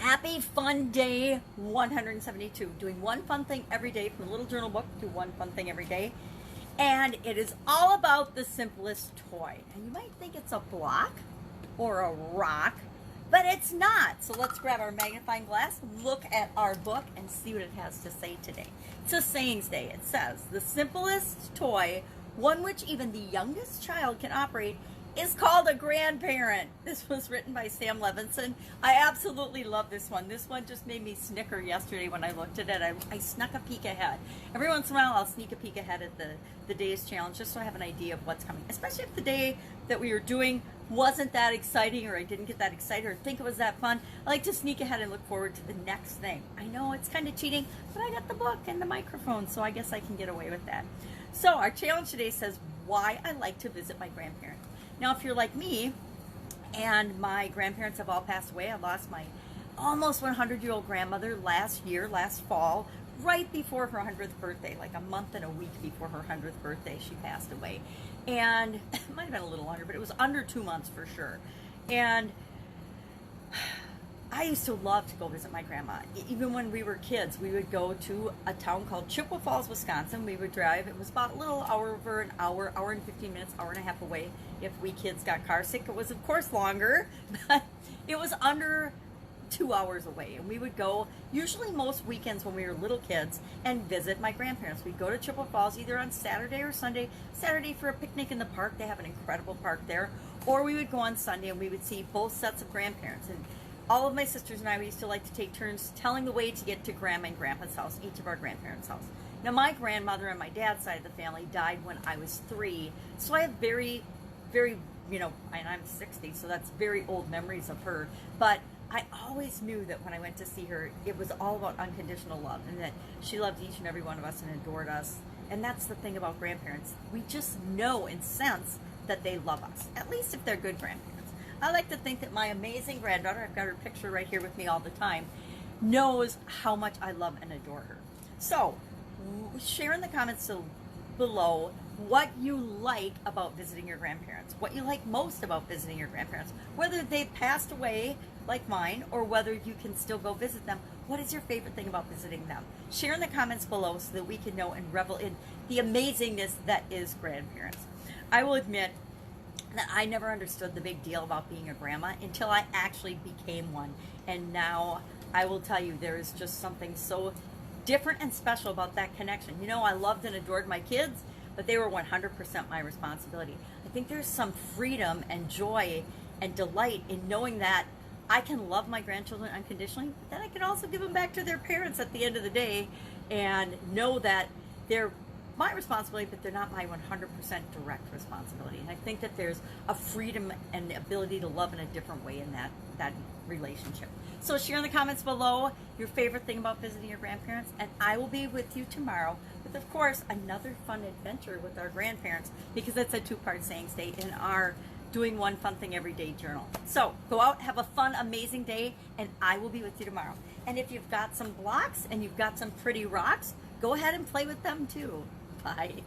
Happy Fun Day 172. Doing one fun thing every day from the little journal book, do one fun thing every day. And it is all about the simplest toy. And you might think it's a block or a rock, but it's not. So let's grab our magnifying glass, look at our book, and see what it has to say today. It's a sayings day. It says, the simplest toy, one which even the youngest child can operate, is called a grandparent. This was written by Sam Levinson. I absolutely love this one. This one just made me snicker yesterday when I looked at it. I snuck a peek ahead. Every once in a while I'll sneak a peek ahead at the day's challenge just so I have an idea of what's coming. Especially if the day that we were doing wasn't that exciting, or I didn't get that excited or think it was that fun. I like to sneak ahead and look forward to the next thing. I know it's kind of cheating, but I got the book and the microphone, so I guess I can get away with that. So our challenge today says why I like to visit my grandparents. Now, if you're like me, and my grandparents have all passed away, I lost my almost 100-year-old grandmother last fall, right before her 100th birthday, like a month and a week before her 100th birthday, she passed away. And it might have been a little longer, but it was under 2 months for sure. And I used to love to go visit my grandma. Even when we were kids, we would go to a town called Chippewa Falls, Wisconsin. We would drive. It was about a little over an hour and 15 minutes, hour and a half away. If we kids got car sick, it was of course longer, but it was under 2 hours away. And we would go, usually most weekends when we were little kids, and visit my grandparents. We'd go to Chippewa Falls either on Saturday or Sunday. Saturday for a picnic in the park. They have an incredible park there. Or we would go on Sunday and we would see both sets of grandparents. And all of my sisters and I, we used to like to take turns telling the way to get to Grandma and Grandpa's house, each of our grandparents' house. Now, my grandmother on my dad's side of the family died when I was 3, so I have very, and I'm 60, so that's very old memories of her. But I always knew that when I went to see her, it was all about unconditional love, and that she loved each and every one of us and adored us. And that's the thing about grandparents. We just know and sense that they love us, at least if they're good grandparents. I like to think that my amazing granddaughter, I've got her picture right here with me all the time, knows how much I love and adore her. So, share in the comments below what you like about visiting your grandparents, what you like most about visiting your grandparents, whether they've passed away like mine or whether you can still go visit them. What is your favorite thing about visiting them? Share in the comments below so that we can know and revel in the amazingness that is grandparents. I will admit that I never understood the big deal about being a grandma until I actually became one. And now I will tell you, there is just something so different and special about that connection. You know, I loved and adored my kids, but they were 100% my responsibility. I think there's some freedom and joy and delight in knowing that I can love my grandchildren unconditionally, but then I can also give them back to their parents at the end of the day and know that they're my responsibility, but they're not my 100% direct responsibility. And I think that there's a freedom and the ability to love in a different way in that relationship. So share in the comments below your favorite thing about visiting your grandparents, and I will be with you tomorrow with, of course, another fun adventure with our grandparents, because it's a 2-part sayings day in our doing one fun thing every day journal. So go out, have a fun, amazing day, and I will be with you tomorrow. And if you've got some blocks and you've got some pretty rocks, go ahead and play with them too. Bye.